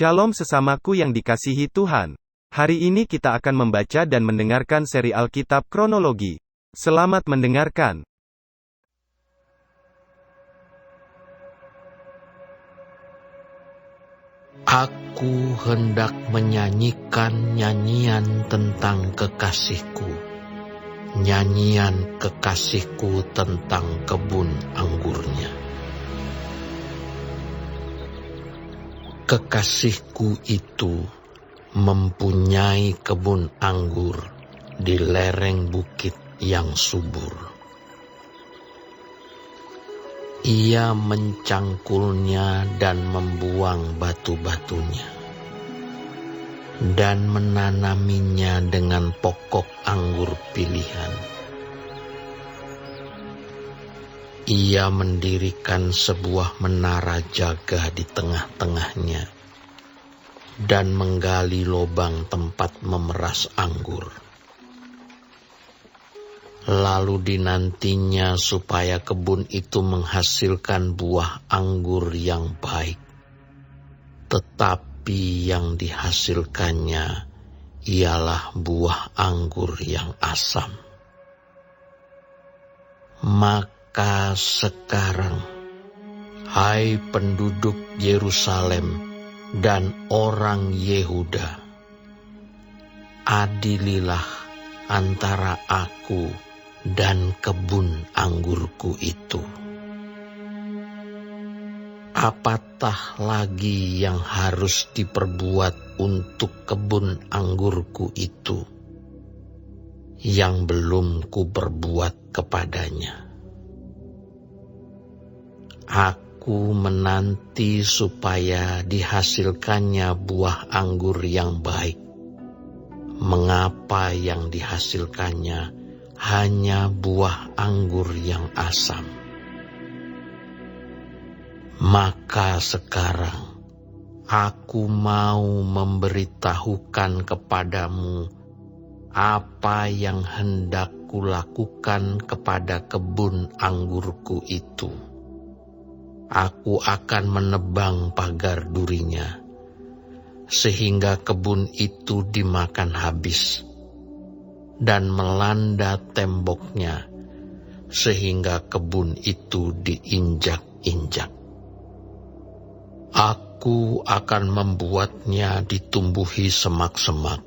Shalom sesamaku yang dikasihi Tuhan. Hari ini kita akan membaca dan mendengarkan seri Alkitab Kronologi. Selamat mendengarkan. Aku hendak menyanyikan nyanyian tentang kekasihku, nyanyian kekasihku tentang kebun anggurnya. Kekasihku itu mempunyai kebun anggur di lereng bukit yang subur. Ia mencangkulnya dan membuang batu-batunya, dan menanaminya dengan pokok anggur pilihan. Ia mendirikan sebuah menara jaga di tengah-tengahnya, dan menggali lubang tempat memeras anggur. Lalu dinantinya supaya kebun itu menghasilkan buah anggur yang baik, tetapi yang dihasilkannya ialah buah anggur yang asam. Maka sekarang, hai penduduk Yerusalem dan orang Yehuda, adililah antara aku dan kebun anggurku itu. Apatah lagi yang harus diperbuat untuk kebun anggurku itu yang belum kuperbuat kepadanya? Aku menanti supaya dihasilkannya buah anggur yang baik. Mengapa yang dihasilkannya hanya buah anggur yang asam? Maka sekarang aku mau memberitahukan kepadamu apa yang hendak kulakukan kepada kebun anggurku itu. Aku akan menebang pagar durinya, sehingga kebun itu dimakan habis, dan melanda temboknya, sehingga kebun itu diinjak-injak. Aku akan membuatnya ditumbuhi semak-semak,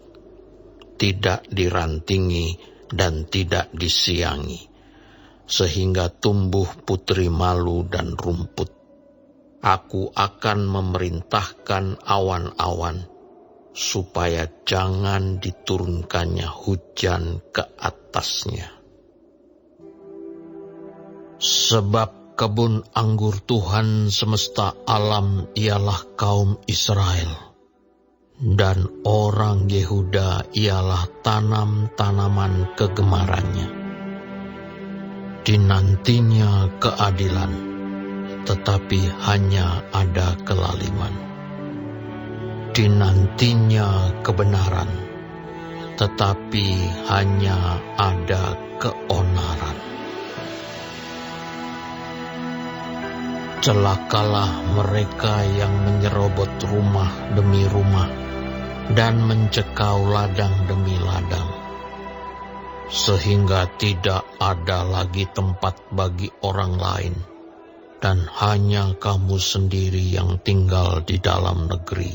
tidak dirantingi dan tidak disiangi, sehingga tumbuh putri malu dan rumput. Aku akan memerintahkan awan-awan, supaya jangan diturunkannya hujan ke atasnya. Sebab kebun anggur Tuhan semesta alam ialah kaum Israel, dan orang Yehuda ialah tanam-tanaman kegemarannya. Dinantinya keadilan, tetapi hanya ada kelaliman. Dinantinya kebenaran, tetapi hanya ada keonaran. Celakalah mereka yang menyerobot rumah demi rumah dan mencekau ladang demi ladang, sehingga tidak ada lagi tempat bagi orang lain, dan hanya kamu sendiri yang tinggal di dalam negeri.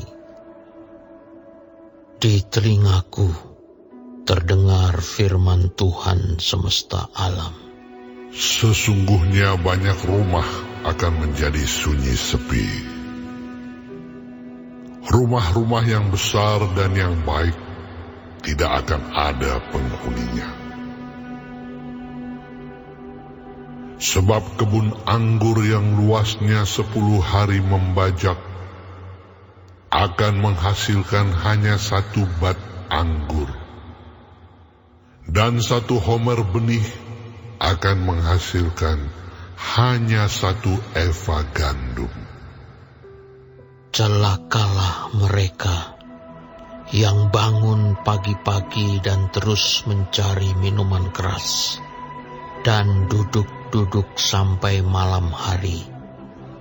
Di telingaku terdengar firman Tuhan semesta alam. Sesungguhnya banyak rumah akan menjadi sunyi sepi. Rumah-rumah yang besar dan yang baik tidak akan ada penghuninya. Sebab kebun anggur yang luasnya 10 hari membajak akan menghasilkan hanya 1 bat anggur, dan 1 homer benih akan menghasilkan hanya 1 eva gandum. Celakalah mereka yang bangun pagi-pagi dan terus mencari minuman keras, dan duduk-duduk sampai malam hari,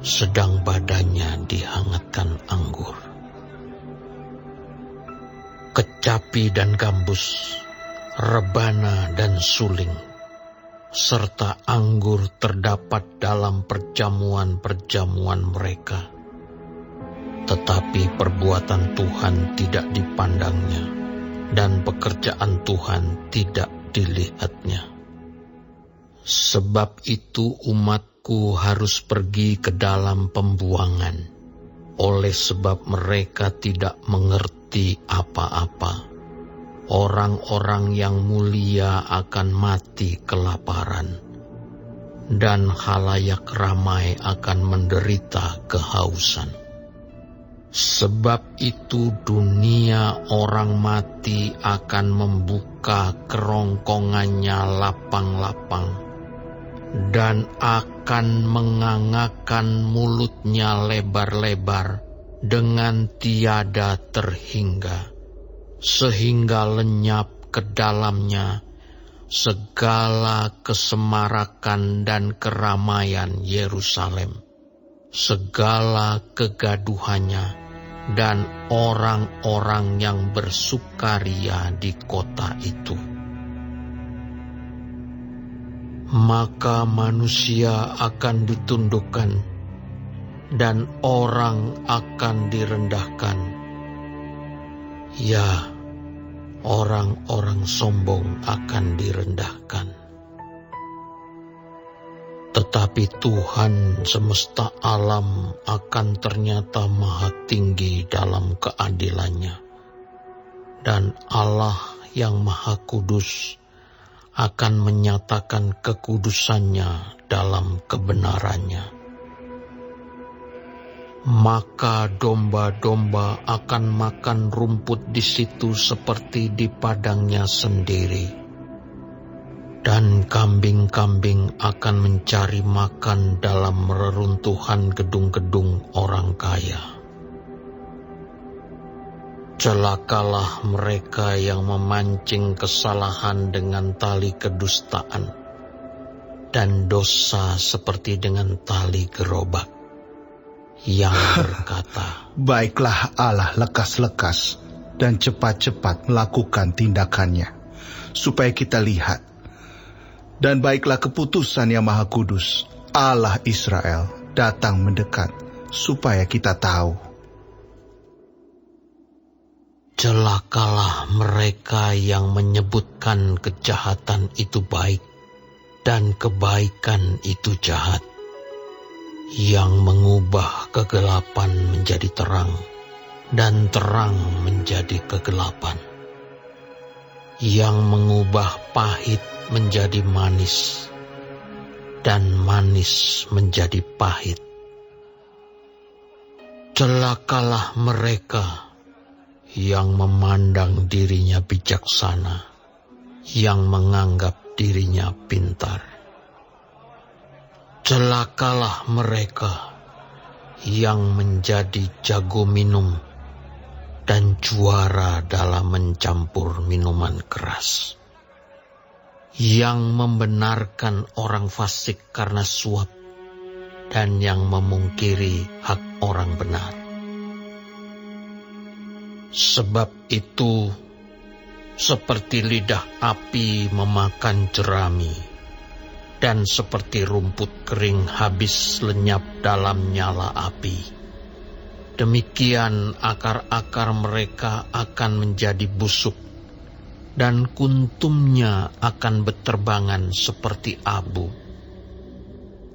sedang badannya dihangatkan anggur. kecapi dan gambus, rebana dan suling, serta anggur terdapat dalam perjamuan-perjamuan mereka. Tetapi perbuatan Tuhan tidak dipandangnya, dan pekerjaan Tuhan tidak dilihatnya. Sebab itu umatku harus pergi ke dalam pembuangan, oleh sebab mereka tidak mengerti apa-apa. Orang-orang yang mulia akan mati kelaparan, dan halayak ramai akan menderita kehausan. Sebab itu dunia orang mati akan membuka kerongkongannya lapang-lapang, dan akan mengangakkan mulutnya lebar-lebar dengan tiada terhingga, sehingga lenyap ke dalamnya segala kesemarakan dan keramaian Yerusalem, segala kegaduhannya, dan orang-orang yang bersukaria di kota itu. Maka manusia akan ditundukkan, dan orang akan direndahkan. Ya, orang-orang sombong akan direndahkan. Tetapi Tuhan semesta alam akan ternyata maha tinggi dalam keadilannya, dan Allah yang maha kudus akan menyatakan kekudusannya dalam kebenarannya. Maka domba-domba akan makan rumput di situ seperti di padangnya sendiri, dan kambing-kambing akan mencari makan dalam reruntuhan gedung-gedung orang kaya. Celakalah mereka yang memancing kesalahan dengan tali kedustaan, dan dosa seperti dengan tali gerobak, yang berkata, Baiklah Allah lekas-lekas dan cepat-cepat melakukan tindakannya, supaya kita lihat. Dan baiklah keputusan yang maha kudus, Allah Israel, datang mendekat, supaya kita tahu. Celakalah mereka yang menyebutkan kejahatan itu baik, dan kebaikan itu jahat, yang mengubah kegelapan menjadi terang, dan terang menjadi kegelapan, yang mengubah pahit menjadi manis, dan manis menjadi pahit. Celakalah mereka yang memandang dirinya bijaksana, yang menganggap dirinya pintar. Celakalah mereka yang menjadi jago minum dan juara dalam mencampur minuman keras, yang membenarkan orang fasik karena suap, dan yang memungkiri hak orang benar. Sebab itu, seperti lidah api memakan jerami, dan seperti rumput kering habis lenyap dalam nyala api, demikian akar-akar mereka akan menjadi busuk, dan kuntumnya akan berterbangan seperti abu.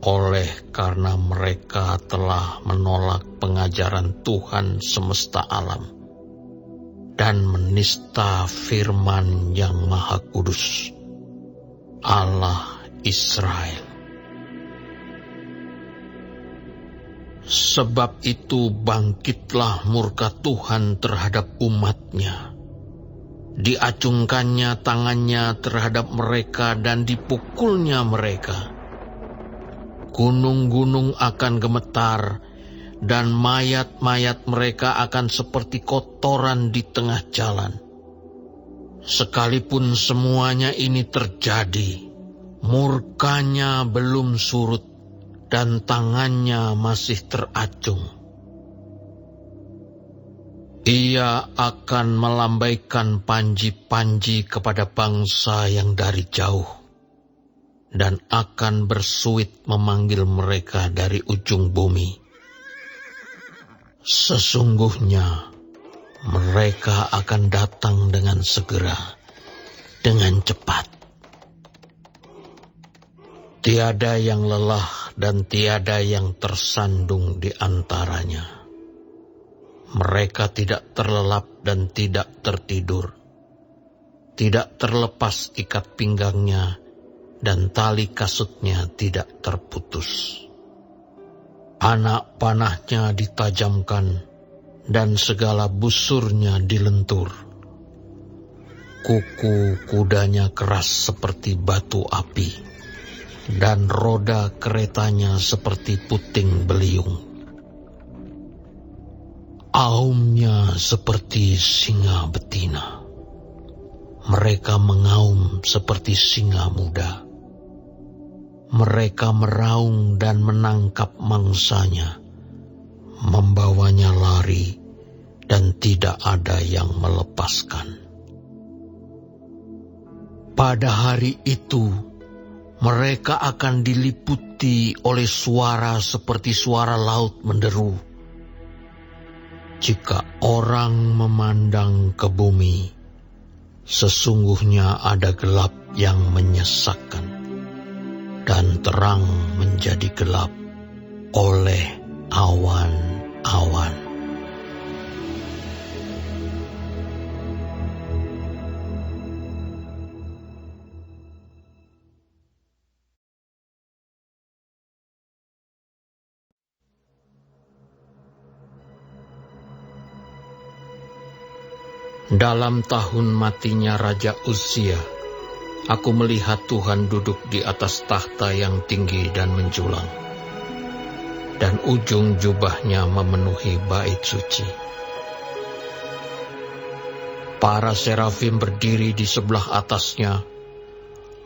Oleh karena mereka telah menolak pengajaran Tuhan semesta alam, dan menista firman yang maha kudus, Allah Israel. Sebab itu bangkitlah murka Tuhan terhadap umatnya. Diacungkannya tangannya terhadap mereka dan dipukulnya mereka. Gunung-gunung akan gemetar, dan mayat-mayat mereka akan seperti kotoran di tengah jalan. Sekalipun semuanya ini terjadi, murkanya belum surut, dan tangannya masih teracung. Ia akan melambaikan panji-panji kepada bangsa yang dari jauh, dan akan bersuit memanggil mereka dari ujung bumi. Sesungguhnya mereka akan datang dengan segera, dengan cepat. Tiada yang lelah dan tiada yang tersandung di antaranya. Mereka tidak terlelap dan tidak tertidur. Tidak terlepas ikat pinggangnya dan tali kasutnya tidak terputus. Anak panahnya ditajamkan dan segala busurnya dilentur. Kuku kudanya keras seperti batu api dan roda keretanya seperti puting beliung. Aumnya seperti singa betina. Mereka mengaum seperti singa muda. Mereka meraung dan menangkap mangsanya, membawanya lari, dan tidak ada yang melepaskan. Pada hari itu, mereka akan diliputi oleh suara seperti suara laut menderu. Jika orang memandang ke bumi, sesungguhnya ada gelap yang menyesakkan, dan terang menjadi gelap oleh awan-awan. Dalam tahun matinya Raja Uzia, aku melihat Tuhan duduk di atas tahta yang tinggi dan menjulang, dan ujung jubahnya memenuhi bait suci. Para serafim berdiri di sebelah atasnya,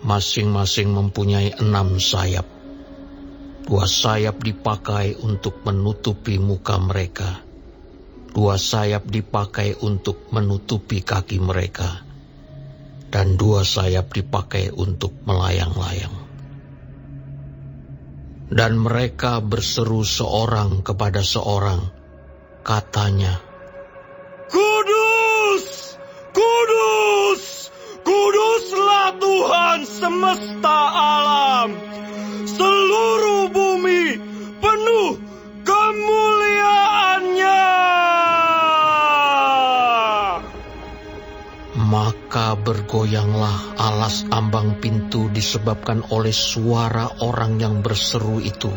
masing-masing mempunyai 6 sayap. 2 sayap dipakai untuk menutupi muka mereka. 2 sayap dipakai untuk menutupi kaki mereka, dan 2 sayap dipakai untuk melayang-layang. Dan mereka berseru seorang kepada seorang, katanya, Kudus, kudus, kuduslah Tuhan semesta alam. Seluruh bumi penuh kemuliaan-Nya. Maka bergoyanglah alas ambang pintu disebabkan oleh suara orang yang berseru itu.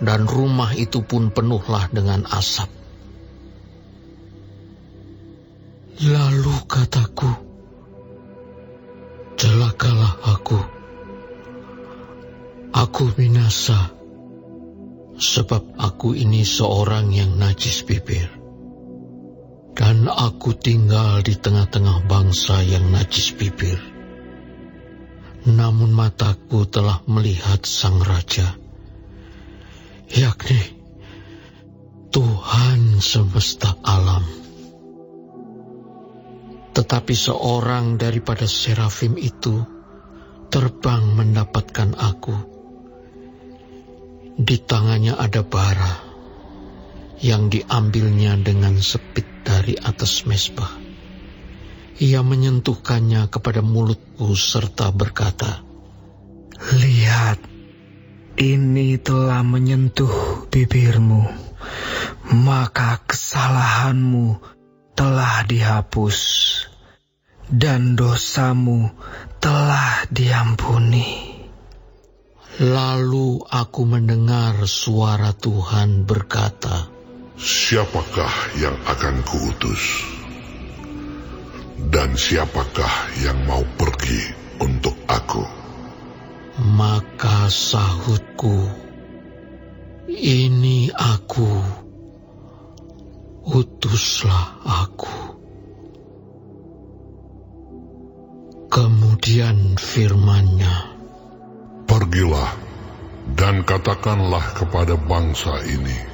Dan rumah itu pun penuhlah dengan asap. Lalu kataku, celakalah aku. Aku binasa, sebab aku ini seorang yang najis bibir. Dan aku tinggal di tengah-tengah bangsa yang najis bibir. Namun mataku telah melihat Sang Raja, yakni Tuhan semesta alam. Tetapi seorang daripada serafim itu terbang mendapatkan aku. Di tangannya ada bara yang diambilnya dengan sepit dari atas mezbah. Ia menyentuhkannya kepada mulutku serta berkata, Lihat, ini telah menyentuh bibirmu, maka kesalahanmu telah dihapus, dan dosamu telah diampuni. Lalu aku mendengar suara Tuhan berkata, Siapakah yang akan kuutus? Dan siapakah yang mau pergi untuk aku? Maka sahutku, ini aku, utuslah aku. Kemudian firman-Nya, Pergilah dan katakanlah kepada bangsa ini,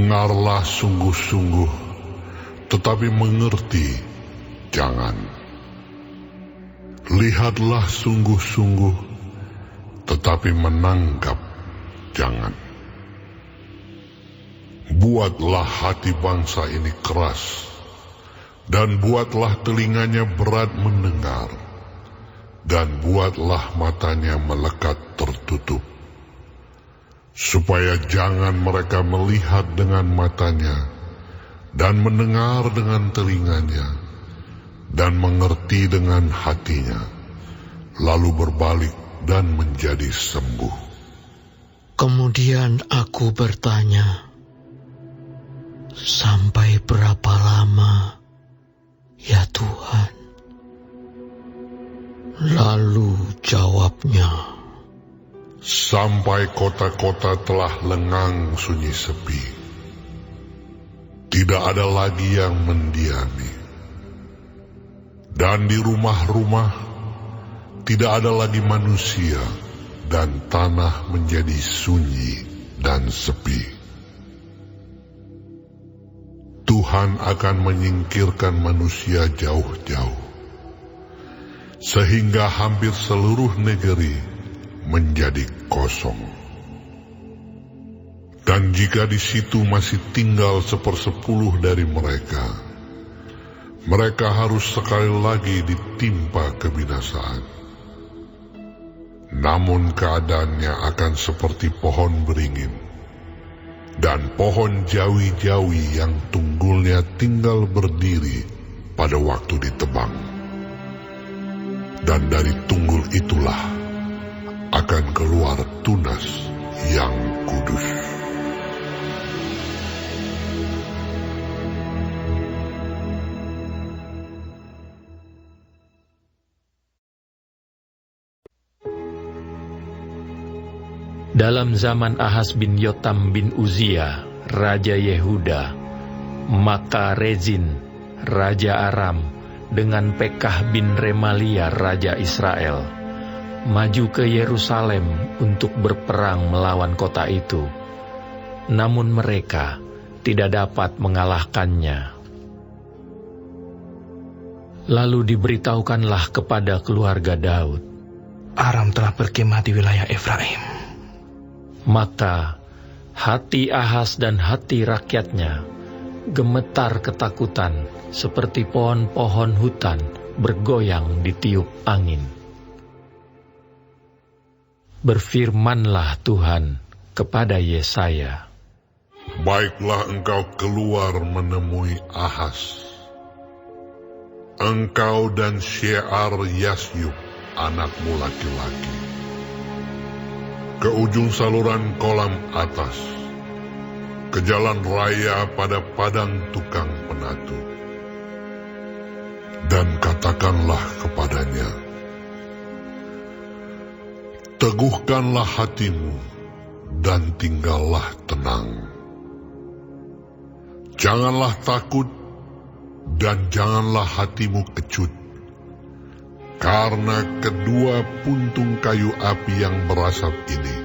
Dengarlah sungguh-sungguh, tetapi mengerti jangan. Lihatlah sungguh-sungguh, tetapi menangkap jangan. Buatlah hati bangsa ini keras, dan buatlah telinganya berat mendengar, dan buatlah matanya melekat tertutup, supaya jangan mereka melihat dengan matanya, dan mendengar dengan telinganya, dan mengerti dengan hatinya, lalu berbalik dan menjadi sembuh. Kemudian aku bertanya, sampai berapa lama, ya Tuhan? Lalu jawabnya, sampai kota-kota telah lengang sunyi sepi. Tidak ada lagi yang mendiami. Dan di rumah-rumah tidak ada lagi manusia, dan tanah menjadi sunyi dan sepi. Tuhan akan menyingkirkan manusia jauh-jauh, sehingga hampir seluruh negeri menjadi kosong. Dan jika di situ masih tinggal 1/10 dari mereka, mereka harus sekali lagi ditimpa kebinasaan. Namun keadaannya akan seperti pohon beringin dan pohon jawi-jawi yang tunggulnya tinggal berdiri pada waktu ditebang. Dan dari tunggul itulah akan keluar tunas yang kudus. Dalam zaman Ahaz bin Yotam bin Uzia, Raja Yehuda, maka Rezin, Raja Aram, dengan Pekah bin Remalia, Raja Israel, maju ke Yerusalem untuk berperang melawan kota itu. Namun mereka tidak dapat mengalahkannya. Lalu diberitahukanlah kepada keluarga Daud, Aram telah berkemah di wilayah Efraim. Maka hati Ahaz dan hati rakyatnya gemetar ketakutan seperti pohon-pohon hutan bergoyang ditiup angin. Berfirmanlah Tuhan kepada Yesaya, Baiklah engkau keluar menemui Ahaz, engkau dan Shear-Yasyub anakmu laki-laki, ke ujung saluran kolam atas, ke jalan raya pada padang tukang penatu. Dan katakanlah kepadanya, teguhkanlah hatimu dan tinggallah tenang. Janganlah takut dan janganlah hatimu kecut, karena kedua puntung kayu api yang berasap ini,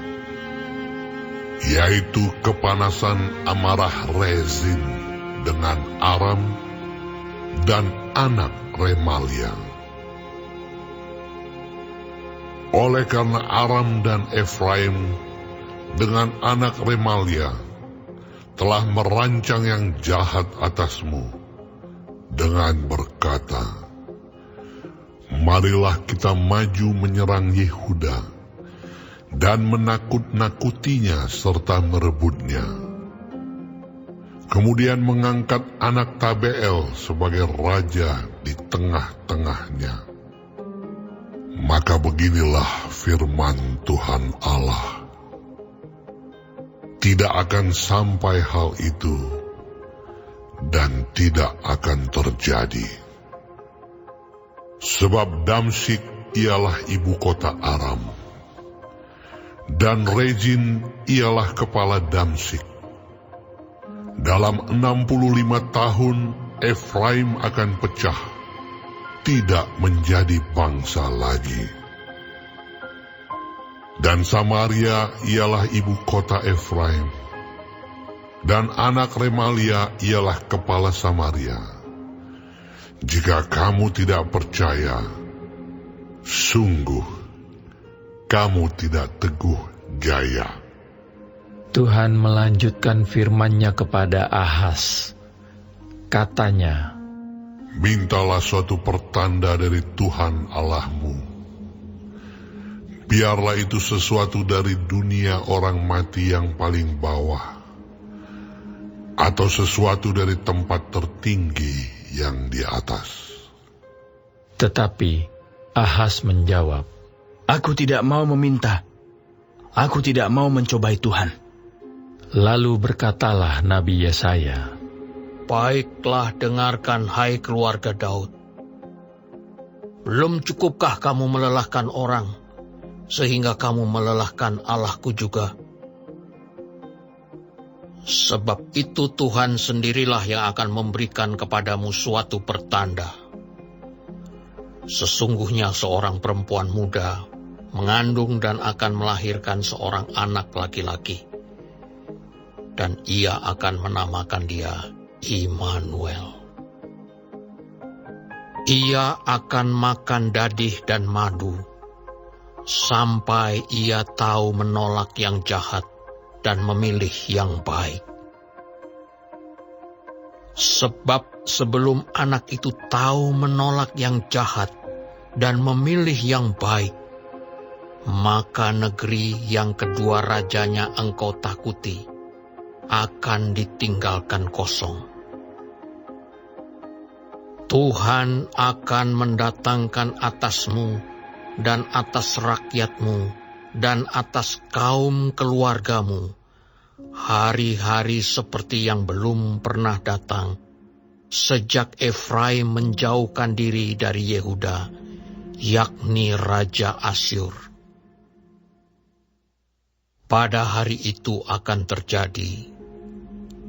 yaitu kepanasan amarah Rezin dengan Aram dan anak Remalia. Oleh karena Aram dan Efraim dengan anak Remalia telah merancang yang jahat atasmu dengan berkata, marilah kita maju menyerang Yehuda dan menakut-nakutinya serta merebutnya. Kemudian mengangkat anak Tabeel sebagai raja di tengah-tengahnya. Maka beginilah firman Tuhan Allah, tidak akan sampai hal itu dan tidak akan terjadi. Sebab Damsyik ialah ibu kota Aram, dan Rezin ialah kepala Damsyik. Dalam 65 tahun Efraim akan pecah, tidak menjadi bangsa lagi. Dan Samaria ialah ibu kota Efraim, dan anak Remalia ialah kepala Samaria. Jika kamu tidak percaya, sungguh kamu tidak teguh jaya. Tuhan melanjutkan firman-Nya kepada Ahaz. Katanya, mintalah suatu pertanda dari Tuhan Allahmu. Biarlah itu sesuatu dari dunia orang mati yang paling bawah, atau sesuatu dari tempat tertinggi yang di atas. Tetapi Ahaz menjawab, Aku tidak mau meminta. Aku tidak mau mencobai Tuhan. lalu berkatalah Nabi Yesaya, Baiklah, dengarkan, hai keluarga Daud. Belum cukupkah kamu melelahkan orang, sehingga kamu melelahkan Allahku juga? Sebab itu Tuhan sendirilah yang akan memberikan kepadamu suatu pertanda. Sesungguhnya seorang perempuan muda mengandung dan akan melahirkan seorang anak laki-laki, dan ia akan menamakan dia Immanuel. Ia akan makan dadih dan madu, sampai ia tahu menolak yang jahat dan memilih yang baik. Sebab sebelum anak itu tahu menolak yang jahat dan memilih yang baik, maka negeri yang kedua rajanya engkau takuti akan ditinggalkan kosong. Tuhan akan mendatangkan atasmu dan atas rakyatmu dan atas kaum keluargamu hari-hari seperti yang belum pernah datang sejak Efraim menjauhkan diri dari Yehuda, yakni Raja Asyur. Pada hari itu akan terjadi,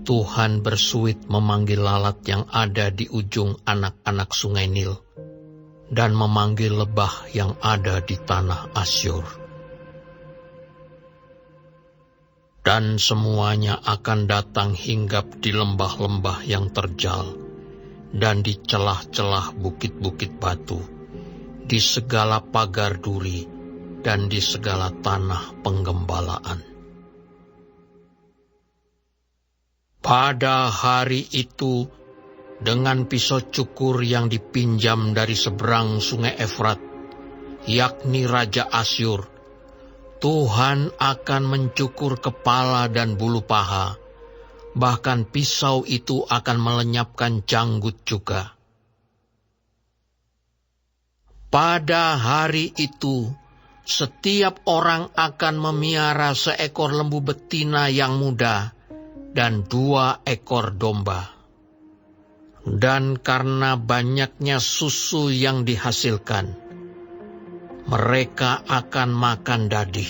Tuhan bersuit memanggil lalat yang ada di ujung anak-anak sungai Nil, dan memanggil lebah yang ada di tanah Asyur. Dan semuanya akan datang hinggap di lembah-lembah yang terjal, dan di celah-celah bukit-bukit batu, di segala pagar duri, dan di segala tanah penggembalaan. Pada hari itu, dengan pisau cukur yang dipinjam dari seberang sungai Efrat, yakni Raja Asyur, Tuhan akan mencukur kepala dan bulu paha, bahkan pisau itu akan melenyapkan janggut juga. Pada hari itu, setiap orang akan memiara seekor lembu betina yang muda dan 2 ekor domba. Dan karena banyaknya susu yang dihasilkan, mereka akan makan dadih.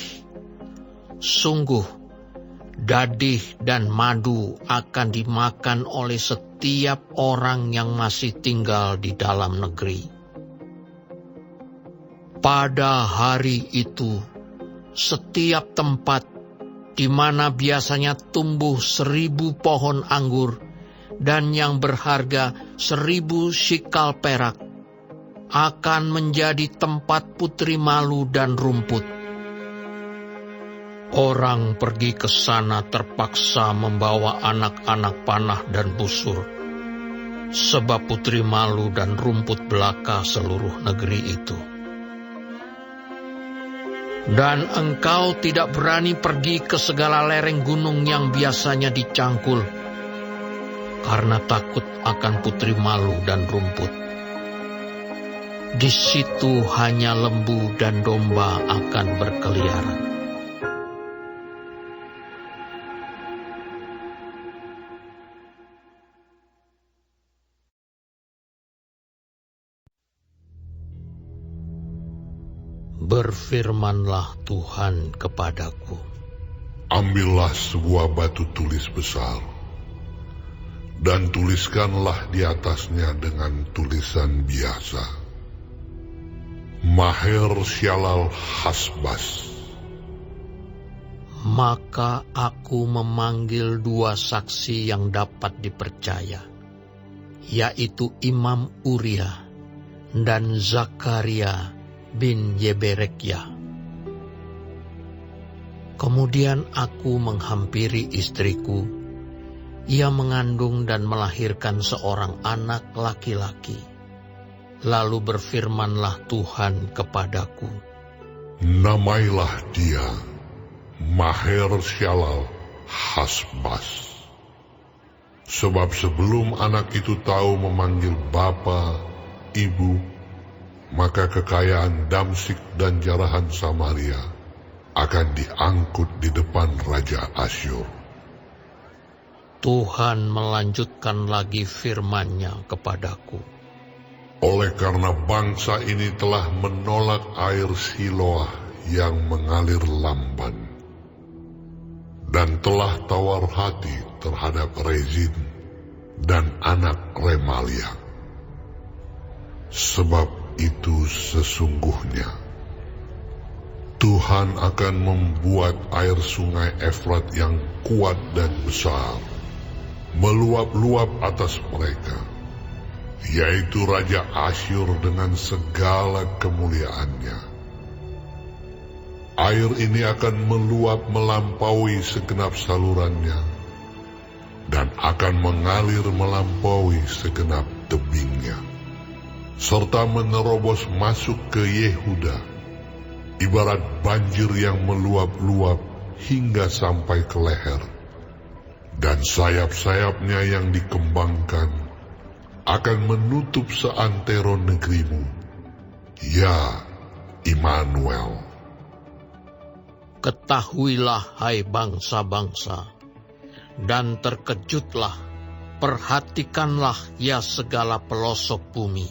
Sungguh, dadih dan madu akan dimakan oleh setiap orang yang masih tinggal di dalam negeri. Pada hari itu, setiap tempat di mana biasanya tumbuh 1000 pohon anggur dan yang berharga 1000 shikal perak, akan menjadi tempat putri malu dan rumput. Orang pergi ke sana terpaksa membawa anak-anak panah dan busur, sebab putri malu dan rumput belaka seluruh negeri itu. Dan engkau tidak berani pergi ke segala lereng gunung yang biasanya dicangkul, karena takut akan putri malu dan rumput. Di situ hanya lembu dan domba akan berkeliaran. Berfirmanlah Tuhan kepadaku, Ambillah sebuah batu tulis besar, dan tuliskanlah di atasnya dengan tulisan biasa, Maher Syalal Hasbas. Maka aku memanggil 2 saksi yang dapat dipercaya, yaitu Imam Uria dan Zakaria bin Yeberekyah. Kemudian aku menghampiri istriku. Ia mengandung dan melahirkan seorang anak laki-laki. Lalu berfirmanlah Tuhan kepadaku, Namailah dia Maher-shalal Hasbaz. Sebab sebelum anak itu tahu memanggil bapa, ibu, maka kekayaan Damsyik dan jarahan Samaria akan diangkut di depan Raja Asyur. Tuhan melanjutkan lagi firman-Nya kepadaku. Oleh karena bangsa ini telah menolak air Siloah yang mengalir lamban, dan telah tawar hati terhadap Rezin dan anak Remalia. Sebab itu sesungguhnya Tuhan akan membuat air sungai Efrat yang kuat dan besar meluap-luap atas mereka, yaitu Raja Asyur dengan segala kemuliaannya. Air ini akan meluap melampaui segenap salurannya, dan akan mengalir melampaui segenap tebingnya, serta menerobos masuk ke Yehuda, ibarat banjir yang meluap-luap hingga sampai ke leher, dan sayap-sayapnya yang dikembangkan akan menutup seantero negerimu, ya Immanuel. Ketahuilah, hai bangsa-bangsa, dan terkejutlah, perhatikanlah, ya segala pelosok bumi.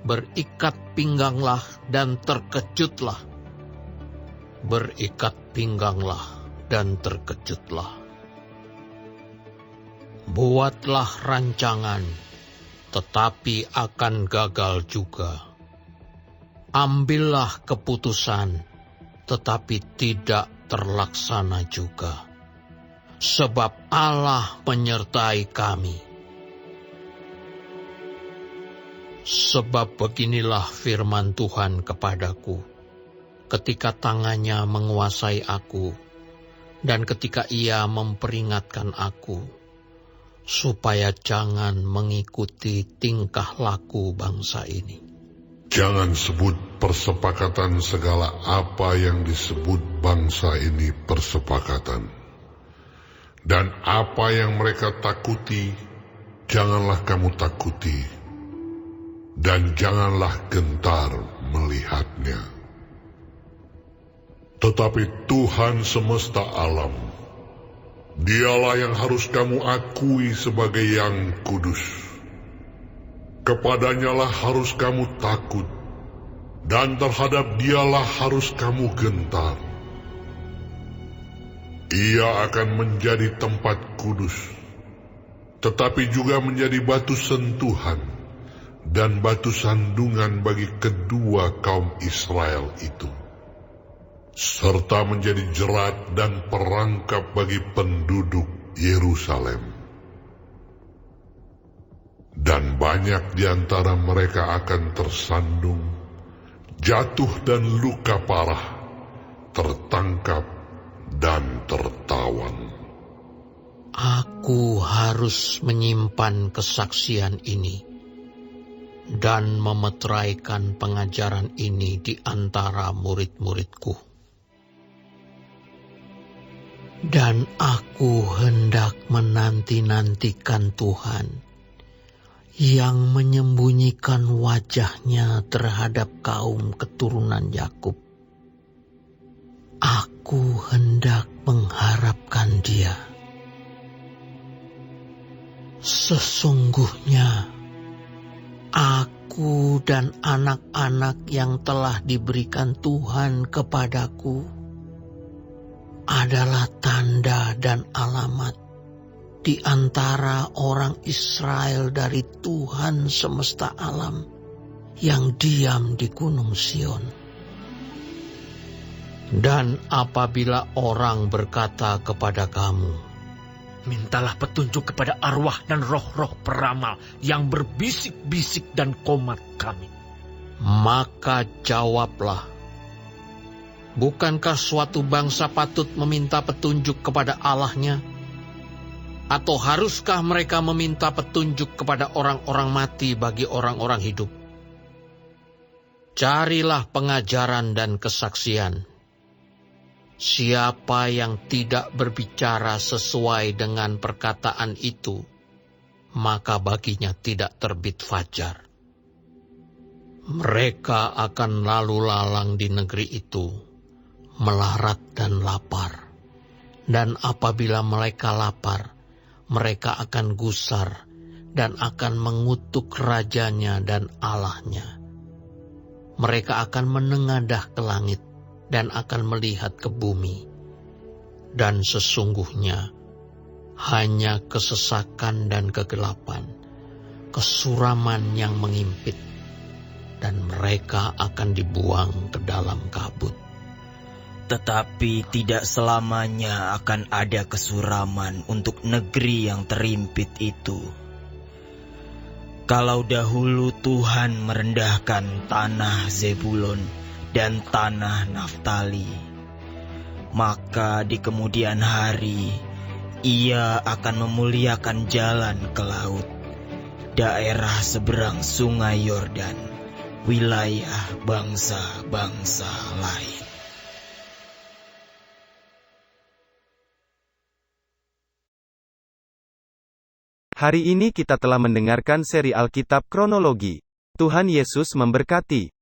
Berikat pingganglah dan terkejutlah. Berikat pingganglah dan terkejutlah. Buatlah rancangan, tetapi akan gagal juga. Ambillah keputusan, tetapi tidak terlaksana juga. Sebab Allah menyertai kami. Sebab beginilah firman Tuhan kepadaku, ketika tangannya menguasai aku, dan ketika Ia memperingatkan aku, supaya jangan mengikuti tingkah laku bangsa ini. Jangan sebut persepakatan segala apa yang disebut bangsa ini persepakatan. Dan apa yang mereka takuti, janganlah kamu takuti. Dan janganlah gentar melihatnya. Tetapi Tuhan semesta alam, Dialah yang harus kamu akui sebagai yang kudus. Kepadanyalah harus kamu takut, dan terhadap Dialah harus kamu gentar. Ia akan menjadi tempat kudus, tetapi juga menjadi batu sentuhan dan batu sandungan bagi kedua kaum Israel itu, serta menjadi jerat dan perangkap bagi penduduk Yerusalem. Dan banyak di antara mereka akan tersandung, jatuh dan luka parah, tertangkap dan tertawan. Aku harus menyimpan kesaksian ini dan memeteraikan pengajaran ini di antara murid-muridku. Dan aku hendak menanti-nantikan Tuhan yang menyembunyikan wajah-Nya terhadap kaum keturunan Yakub. Aku hendak mengharapkan Dia. Sesungguhnya aku dan anak-anak yang telah diberikan Tuhan kepadaku adalah tanda dan alamat di antara orang Israel dari Tuhan semesta alam yang diam di Gunung Sion. Dan apabila orang berkata kepada kamu, mintalah petunjuk kepada arwah dan roh-roh peramal yang berbisik-bisik dan komat kami. maka jawablah, bukankah suatu bangsa patut meminta petunjuk kepada Allahnya? Atau haruskah mereka meminta petunjuk kepada orang-orang mati bagi orang-orang hidup? Carilah pengajaran dan kesaksian. Siapa yang tidak berbicara sesuai dengan perkataan itu, maka baginya tidak terbit fajar. Mereka akan lalu lalang di negeri itu, melarat dan lapar. Dan apabila mereka lapar, mereka akan gusar dan akan mengutuk rajanya dan Allahnya. Mereka akan menengadah ke langit dan akan melihat ke bumi. Dan sesungguhnya hanya kesesakan dan kegelapan, kesuraman yang mengimpit, dan mereka akan dibuang ke dalam kabut. Tetapi tidak selamanya akan ada kesuraman untuk negeri yang terimpit itu. Kalau dahulu Tuhan merendahkan tanah Zebulon dan tanah Naftali, maka di kemudian hari Ia akan memuliakan jalan ke laut, daerah seberang sungai Yordan, wilayah bangsa-bangsa lain. Hari ini kita telah mendengarkan seri Alkitab Kronologi. Tuhan Yesus memberkati.